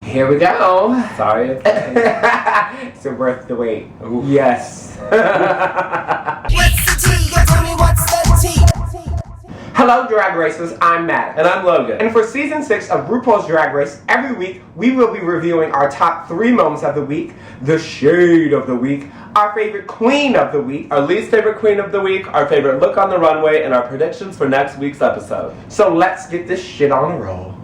Here we go. Sorry. It's worth the wait. Ooh. Yes. What's the tea? Tell me what's the tea? Hello, Drag Racers. I'm Maddox. And I'm Logan. And for Season 6 of RuPaul's Drag Race, every week we will be reviewing our top 3 moments of the week, the shade of the week, our favorite queen of the week, our least favorite queen of the week, our favorite look on the runway, and our predictions for next week's episode. So let's get this shit on the roll.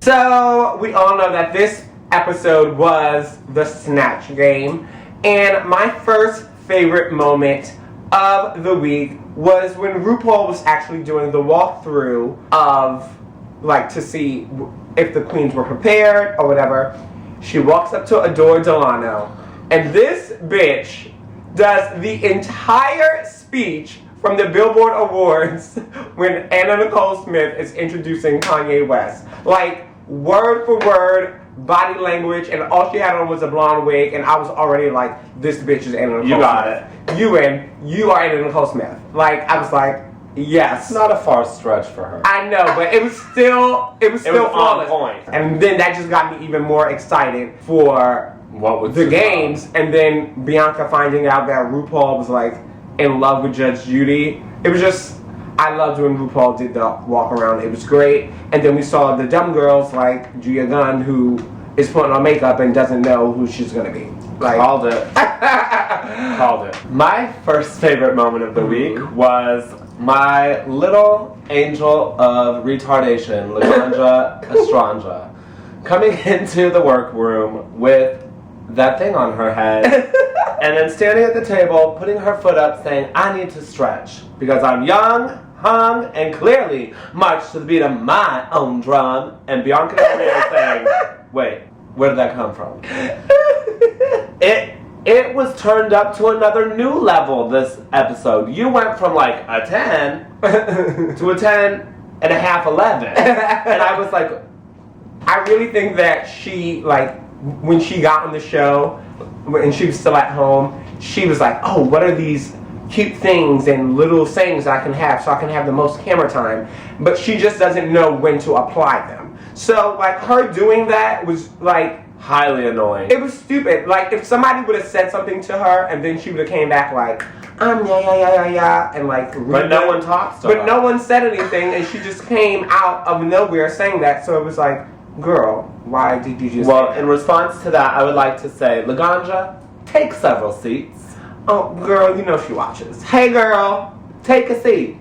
So, we all know that this episode was the Snatch Game, and my first favorite moment of the week was when RuPaul was actually doing the walkthrough of, like, to see if the queens were prepared or whatever. She walks up to Adore Delano, and this bitch does the entire speech from the Billboard Awards when Anna Nicole Smith is introducing Kanye West. Like, word for word, body language, and all she had on was a blonde wig, and I was already like, this bitch is Anna Nicole Smith. You got it. You are Anna Nicole Smith. Like, I was like, yes. It's not a far stretch for her. I know, but it was still flawless. On point. And then that just got me even more excited for the games, and then Bianca finding out that RuPaul was like in love with Judge Judy. It was just, I loved when RuPaul did the walk around. It was great. And then we saw the dumb girls like Gia Gunn, who is putting on makeup and doesn't know who she's gonna be. Like, Called it. Called it. My first favorite moment of the week was my little angel of retardation, Laganja Estranja, coming into the workroom with that thing on her head, and then standing at the table, putting her foot up, saying, I need to stretch, because I'm young, hung, and clearly march to the beat of my own drum. And Bianca was saying, wait, where did that come from? It was turned up to another new level this episode. You went from like a 10 to a 10 and a half, 11. And I was like, I really think that she, like, when she got on the show, and she was still at home, she was like, oh, what are these cute things and little sayings I can have so I can have the most camera time? But she just doesn't know when to apply them. So, like, her doing that was, like, highly annoying. It was stupid. Like, if somebody would have said something to her and then she would have came back like, yeah, and like, but no one talks to her. But no one said anything, and she just came out of nowhere saying that. So it was like, girl, why did you just say that? In response to that, I would like to say, Laganja, take several seats. Oh, girl, you know she watches. Hey, girl, take a seat.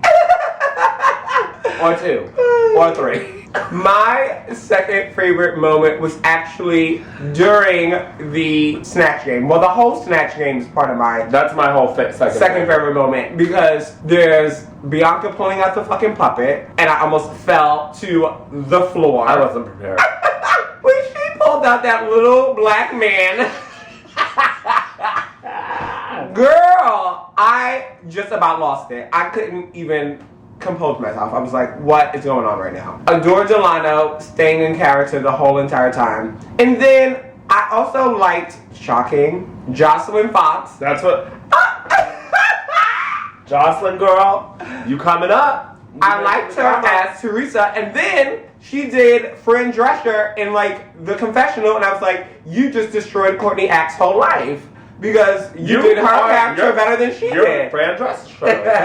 Or 2. Or 3. My second favorite moment was actually during the Snatch Game. Well, the whole Snatch Game is part of my... That's my whole second favorite moment, because there's Bianca pulling out the fucking puppet, and I almost fell to the floor. I wasn't prepared. When she pulled out that little black man... Girl, I just about lost it. I couldn't even compose myself. I was like, what is going on right now? Adore Delano staying in character the whole entire time. And then I also liked, shocking, Jocelyn Fox. That's what... Jocelyn, girl, you coming up. I liked her as Teresa, and then she did Fran Drescher in, like, the confessional, and I was like, you just destroyed Courtney Act's whole life. Because you did her character better than she did. Fran Drescher.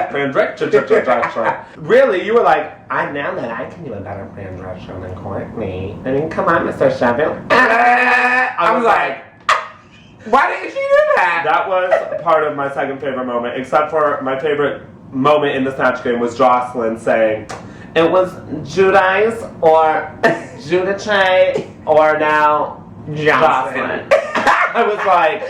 Really, you were like, I know that I can do a better Fran Drescher than Courtney. I mean, come on, Mr. Cheville. I was like, why didn't she do that? That was part of my second favorite moment, except for my favorite moment in the Snatch Game was Jocelyn saying, it was Judice or Judice or now Jocelyn. I was like,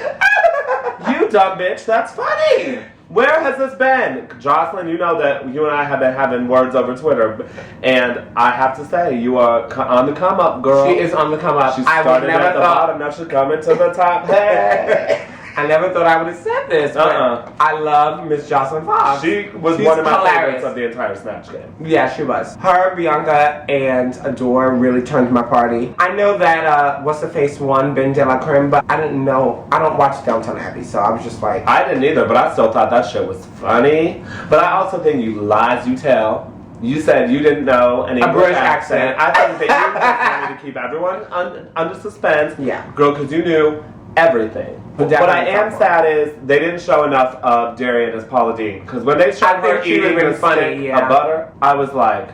you dumb bitch, that's funny. Where has this been? Jocelyn, you know that you and I have been having words over Twitter, and I have to say, you are on the come up, girl. She is on the come up. She started at the bottom, now she's coming to the top. Hey. I never thought I would have said this, but I love Miss Jocelyn Fox. She's one of my favorites of the entire Snatch Game. Yeah, she was. Her, Bianca, and Adore really turned my party. I know that, what's-the-face won, Ben De La Creme, but I didn't know. I don't watch Downton Abbey, so I was just like... I didn't either, but I still thought that shit was funny. But I also think you lies you tell. You said you didn't know any A British accent. I think that you just wanted to keep everyone under suspense. Yeah. Girl, because you knew everything. But What I am definitely sad is they didn't show enough of Darian as Paula Deen. Because when they showed I think her she would've eating been the funny, stick yeah. of butter, I was like,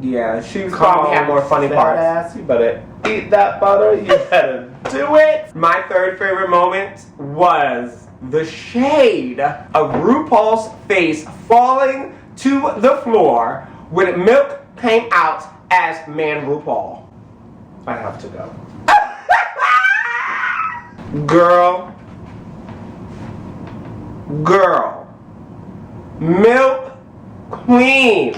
Yeah, she come probably had on, more funny fat parts. ass, you better eat that butter. You better do it. My third favorite moment was the shade of RuPaul's face falling to the floor when milk came out as man RuPaul. I have to go. Girl. Milk Queen.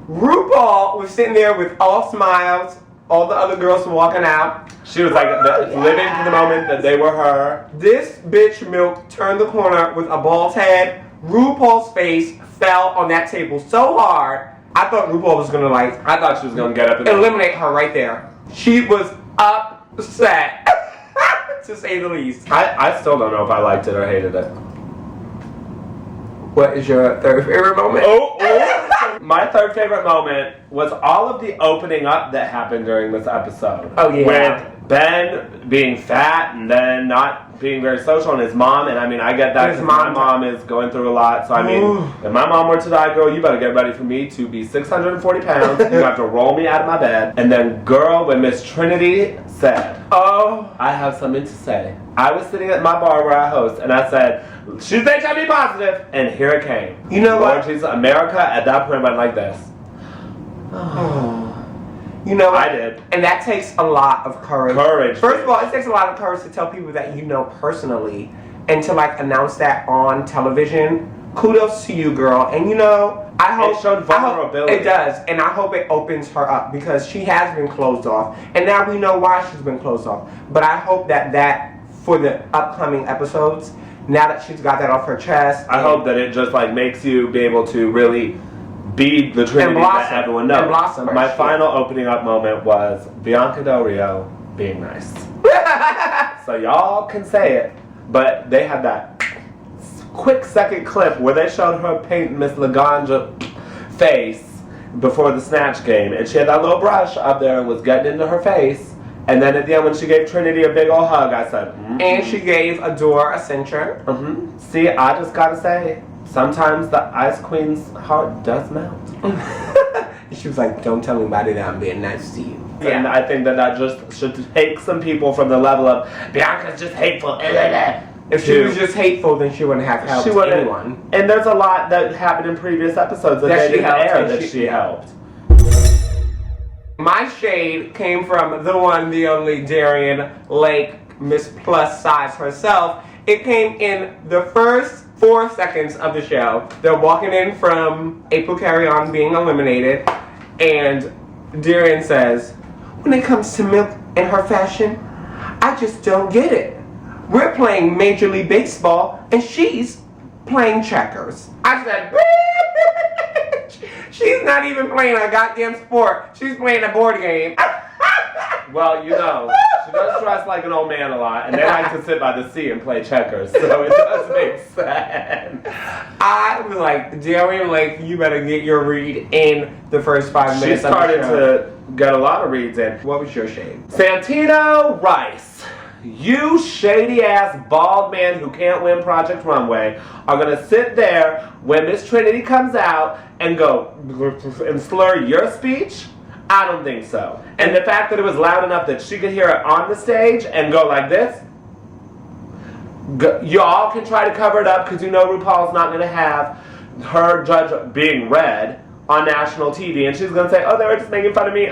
RuPaul was sitting there with all smiles. All the other girls were walking out. She was like living for the moment that they were her. This bitch Milk turned the corner with a bald head. RuPaul's face fell on that table so hard, I thought RuPaul was gonna I thought she was gonna get up and eliminate her right there. She was upset, to say the least. I still don't know if I liked it or hated it. What is your third favorite moment? My third favorite moment was all of the opening up that happened during this episode. Oh, yeah. With Ben being fat and then not being very social, and his mom, and I mean, I get that His because my mom- mom is going through a lot, so I mean, if my mom were to die, girl, you better get ready for me to be 640 pounds. You have to roll me out of my bed. And then, girl, when Miss Trinity said, Oh, I have something to say. I was sitting at my bar where I host, and I said, she's HIV positive, and here it came. You know Lord what? Jesus, America at that point went like this. you know what? I did. And that takes a lot of courage. Courage. First of all, it takes a lot of courage to tell people that you know personally and to like announce that on television. Kudos to you, girl. And you know, I hope It showed vulnerability. It does, and I hope it opens her up because she has been closed off, and now we know why she's been closed off. But I hope that for the upcoming episodes, now that she's got that off her chest, I hope that it just like makes you be able to really be the Trinity that everyone knows. And blossom. My final opening up moment was Bianca Del Rio being nice. So y'all can say it, but they had that quick second clip where they showed her painting Miss Laganja face before the Snatch game, and she had that little brush up there and was getting into her face, and then at the end when she gave Trinity a big old hug, I said, and she gave Adore a cincher. See, I just gotta say, sometimes the Ice Queen's heart does melt. She was like, don't tell anybody that I'm being nice to you. And I think that just should take some people from the level of Bianca's just hateful. If she was just hateful, then she wouldn't have helped anyone. And there's a lot that happened in previous episodes that they didn't air that she helped. My shade came from the one, the only Darian Lake, Miss Plus Size herself. It came in the first 4 seconds of the show. They're walking in from April Carry-On being eliminated, and Darian says, when it comes to Milk and her fashion, I just don't get it. We're playing Major League Baseball, and she's playing checkers. I said, bitch, she's not even playing a goddamn sport. She's playing a board game. Well, you know, she does dress like an old man a lot, and they like to sit by the sea and play checkers, so it does make sense. I was like, Darian Lake, you better get your read in the first 5 She minutes. started to get a lot of reads in. What was your shade? Santino Rice, you shady ass bald man who can't win Project Runway are gonna sit there when Miss Trinity comes out and go and slur your speech? I don't think so. And the fact that it was loud enough that she could hear it on the stage and go like this, y'all can try to cover it up because you know RuPaul's not gonna have her judge being red on national TV, and she's gonna say, "Oh, they were just making fun of me."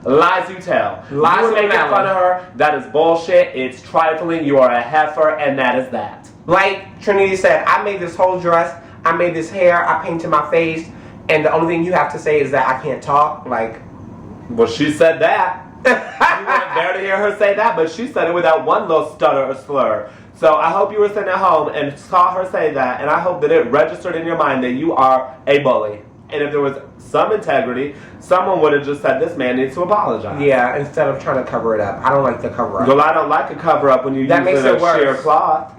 Lies you tell. Lies you were making Alan. fun of her. That is bullshit. It's trifling. You are a heifer, and that is that. Like Trinity said, I made this whole dress, I made this hair, I painted my face, and the only thing you have to say is that I can't talk. Like, well, she said that. You weren't there to hear her say that, but she said it without one little stutter or slur. So I hope you were sitting at home and saw her say that, and I hope that it registered in your mind that you are a bully. And if there was some integrity, someone would have just said, this man needs to apologize. yeah, instead of trying to cover it up. I don't like the cover up. Well, I don't like a cover-up when you That use makes it it as worse. sheer cloth.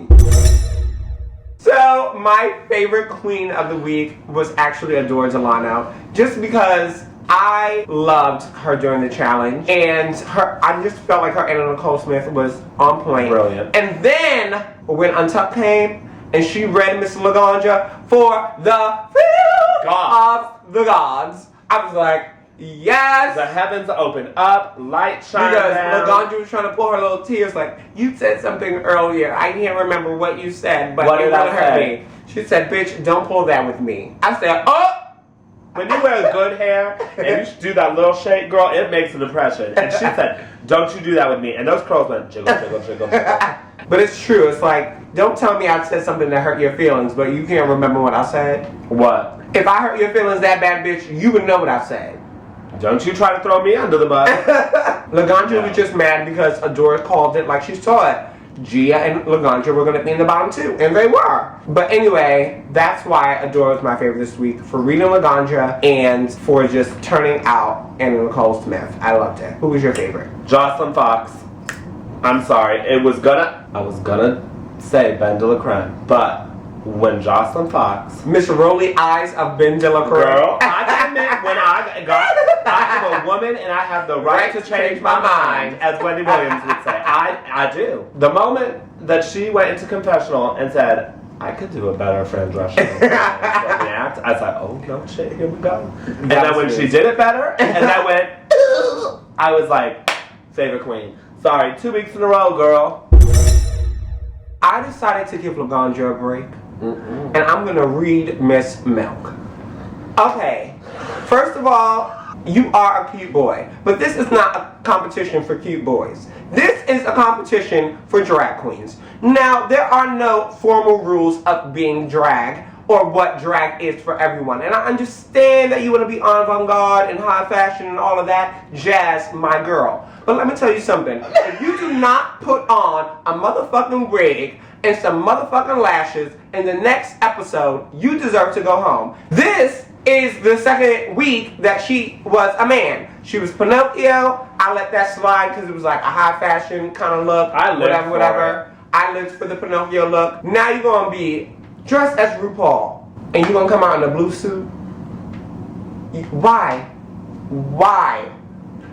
So, So my favorite queen of the week was actually Adore Delano, just because I loved her during the challenge, and I just felt like her and Nicole Smith was on point. Brilliant. And then when Untucked came and she read Miss Laganja for the field of the gods, I was like, yes! The heavens open up, light shine Because down. Laganja was trying to pull her little tears like, you said something earlier. I can't remember what you said, but What it did I really hurt say? me. She said, bitch, don't pull that with me. I said, oh! When you wear good hair and you do that little shake, girl, it makes an impression. And she said, don't you do that with me. And those curls went jiggle, jiggle, jiggle, jiggle. But it's true. It's like, don't tell me I said something that hurt your feelings, but you can't remember what I said. What? If I hurt your feelings that bad, bitch, you would know what I said. Don't you try to throw me under the bus. Laganja was just mad because Adore called it like she saw it. Gia and Laganja were going to be in the bottom two, and they were. But anyway, that's why Adore was my favorite this week, for reading Laganja and for just turning out Anna Nicole Smith. I loved it. Who was your favorite? Jocelyn Fox. I'm sorry. I was gonna say Ben de la Creme, but when Jocelyn Fox, Miss Rolly Eyes of Ben de la Creme. girl, I admit when I am a woman and I have the right to change my mind, as Wendy Williams would say. I do. The moment that she went into confessional and said, I could do a better Fran Drescher act, I was like, oh no shit, here we go. And then when she did it better, and that went, I was like, favorite queen. Sorry, 2 weeks in a row, girl. I decided to give Laganja a break, and I'm gonna read Miss Milk. Okay, first of all, you are a cute boy, but this is not a competition for cute boys. This is a competition for drag queens. Now, there are no formal rules of being drag or what drag is for everyone. And I understand that you want to be avant-garde and high fashion and all of that jazz, my girl. But let me tell you something. If you do not put on a motherfucking wig and some motherfucking lashes in the next episode, you deserve to go home. This is the second week that she was a man. She was Pinocchio. I let that slide because it was like a high fashion kind of look. Whatever. I lived for the Pinocchio look. Now you're going to be dressed as RuPaul. And you're going to come out in a blue suit? Why? Why?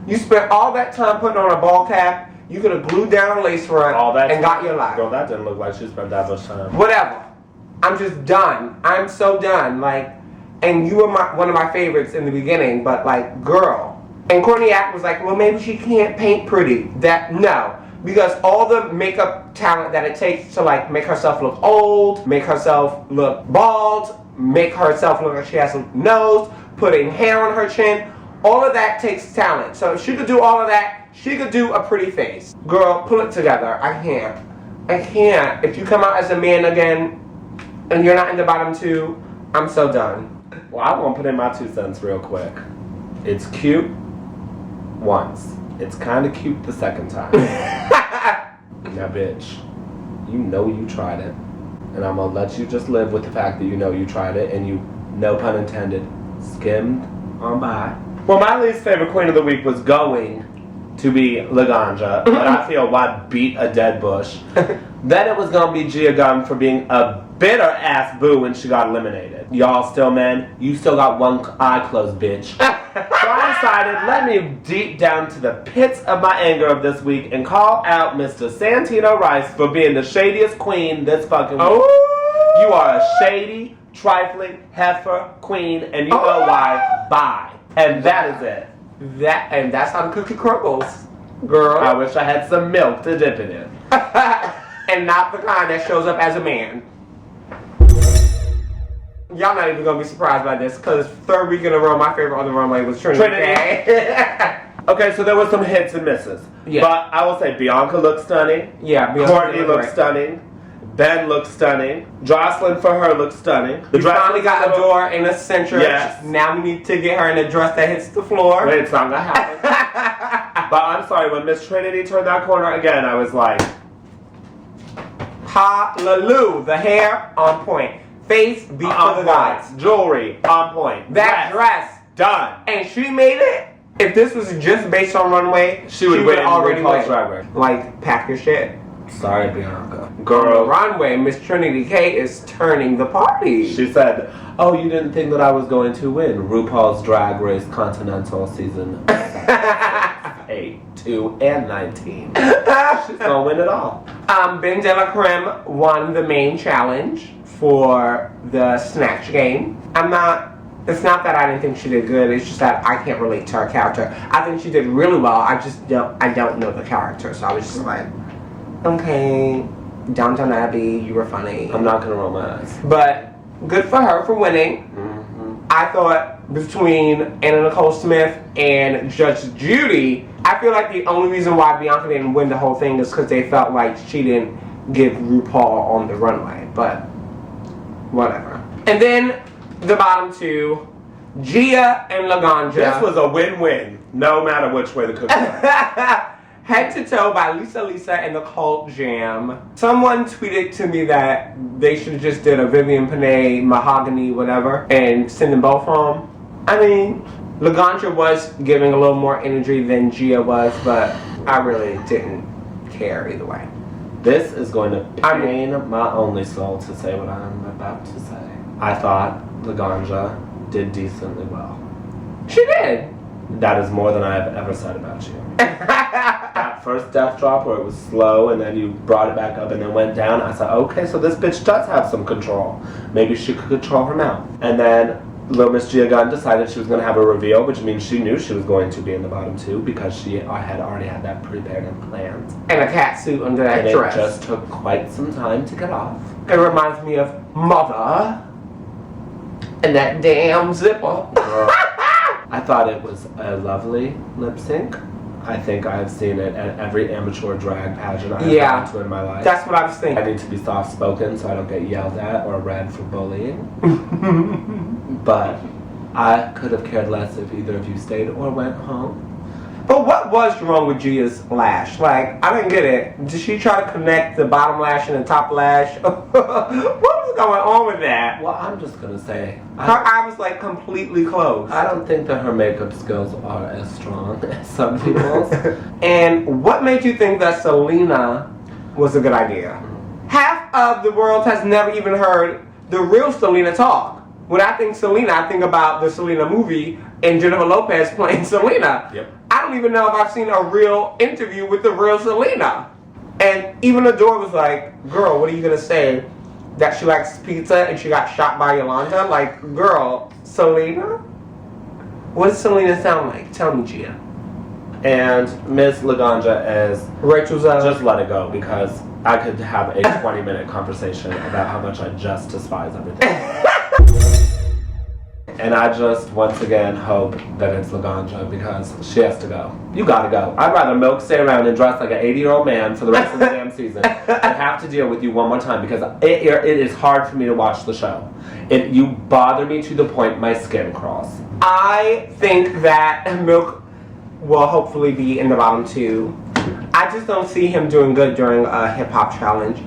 You spent all that time putting on a ball cap. You could have glued down a lace front and got your life. Girl, that didn't look like she spent that much time. Whatever. I'm just done. I'm so done. Like, and you were one of my favorites in the beginning, but like, girl. And Courtney Act was like, well, maybe she can't paint pretty. No. Because all the makeup talent that it takes to like make herself look old, make herself look bald, make herself look like she has a nose, putting hair on her chin, all of that takes talent. So if she could do all of that, she could do a pretty face. Girl, pull it together. I can't. If you come out as a man again and you're not in the bottom two, I'm so done. Well, I won't put in my 2 cents real quick. It's cute once. It's kind of cute the second time. Now, bitch, you know you tried it. And I'm going to let you just live with the fact that you know you tried it and you, no pun intended, skimmed on by. Well, my least favorite queen of the week was going to be Laganja, but I feel why beat a dead bush. Then it was going to be Gia Gunn for being a bitter ass boo when she got eliminated. Y'all still men, you still got one eye closed, bitch. So I decided, let me deep down to the pits of my anger of this week and call out Mr. Santino Rice for being the shadiest queen this fucking week. Oh. You are a shady, trifling, heifer queen, and you know why. Bye. And that is it. And that's how the cookie crumbles, girl. I wish I had some milk to dip it in. And not the kind that shows up as a man. Y'all not even gonna be surprised by this, because third week in a row, my favorite on the runway was Trinity. Okay, so there were some hits and misses. Yeah. But I will say Bianca looked stunning. Yeah, Bianca Courtney looked stunning. Ben looked stunning. Jocelyn for her looked stunning. We finally got Adore in the center. Yes. Now we need to get her in a dress that hits the floor. Wait, it's not gonna happen. But I'm sorry, when Miss Trinity turned that corner again, I was like, hallelujah. The hair on point. Face beat for the gods. Jewelry on point. That dress done. And she made it. If this was just based on runway, she would already RuPaul's win. Drag Race. Like, pack your shit. Sorry, Bianca. On the Girl, runway, Miss Trinity K is turning the party. she said, "Oh, you didn't think that I was going to win RuPaul's Drag Race Continental Season 8, 2, and 19. She's gonna win it all." Ben De La Creme won the main challenge for the Snatch Game. It's not that I didn't think she did good, it's just that I can't relate to her character. I think she did really well, I don't know the character, so I was just like, okay, Downton Abbey, you were funny. I'm not gonna roll my eyes. But good for her for winning. Mm-hmm. I thought between Anna Nicole Smith and Judge Judy, I feel like the only reason why Bianca didn't win the whole thing is because they felt like she didn't give RuPaul on the runway, but whatever. And then the bottom two, Gia and Laganja. This was a win-win, no matter which way the cookie went. Head to toe by Lisa and the Cult Jam. Someone tweeted to me that they should have just did a Vivian Panay, Mahogany, whatever, and send them both home. I mean, Laganja was giving a little more energy than Gia was, but I really didn't care either way. This is going to pain my only soul to say what I'm about to say. I thought Laganja did decently well. She did. That is more than I have ever said about you. That first death drop where it was slow and then you brought it back up and then went down, I said, okay, so this bitch does have some control. Maybe she could control her mouth. And then Little Miss Gia Gunn decided she was going to have a reveal, which means she knew she was going to be in the bottom two because she had already had that prepared and planned. And a cat suit under that and dress. It just took quite some time to get off. It reminds me of Mother and that damn zipper. I thought it was a lovely lip sync. I think I've seen it at every amateur drag pageant I've gone to in my life. That's what I was thinking. I need to be soft spoken so I don't get yelled at or read for bullying. But I could have cared less if either of you stayed or went home. But what was wrong with Gia's lash? Like, I didn't get it. Did she try to connect the bottom lash and the top lash? What was going on with that? Well, I'm just gonna say Her eye was like completely closed. I don't think that her makeup skills are as strong as some people's. And what made you think that Selena was a good idea? Half of the world has never even heard the real Selena talk. When I think Selena, I think about the Selena movie and Jennifer Lopez playing Selena. Yep. I don't even know if I've seen a real interview with the real Selena. And even Adore was like, girl, what are you going to say? That she likes pizza and she got shot by Yolanda? Like, girl, Selena? What does Selena sound like? Tell me, Gia. And Miss Laganja is Rachel's just let it go because I could have a 20-minute conversation about how much I just despise everything. And I just, once again, hope that it's Laganja because she has to go. You gotta go. I'd rather Milk stay around and dress like an 80-year-old man for the rest of the damn season and have to deal with you one more time because it is hard for me to watch the show. You bother me to the point my skin crawls. I think that Milk will hopefully be in the bottom two. I just don't see him doing good during a hip-hop challenge.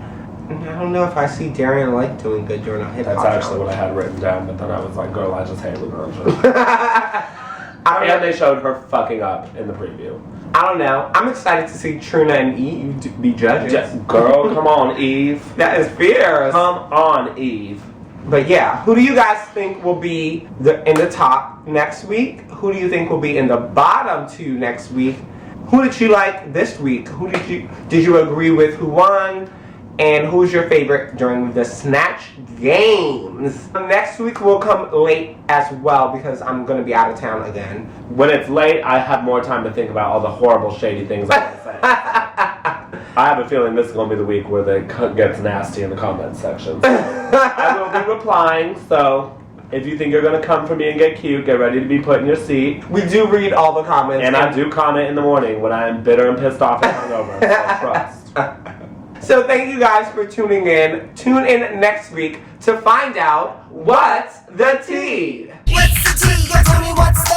I don't know if I see Darian Lake doing good during a hip-hop challenge. That's actually what I had written down, but then I was like, girl, I just hate Laganja. And they showed her fucking up in the preview. I don't know. I'm excited to see Trina and Eve be judges. Girl, come on, Eve. That is fierce. Come on, Eve. But yeah, who do you guys think will be in the top next week? Who do you think will be in the bottom two next week? Who did you like this week? Did you agree with who won? And who's your favorite during the Snatch Games? Next week will come late as well because I'm going to be out of town again. When it's late, I have more time to think about all the horrible, shady things I want to say. I have a feeling this is going to be the week where it gets nasty in the comments section. So I will be replying, so if you think you're going to come for me and get cute, get ready to be put in your seat. We do read all the comments. And I do comment in the morning when I am bitter and pissed off and hungover. So trust. So thank you guys for tuning in. Tune in next week to find out what's the tea. What's the tea? Tell me what's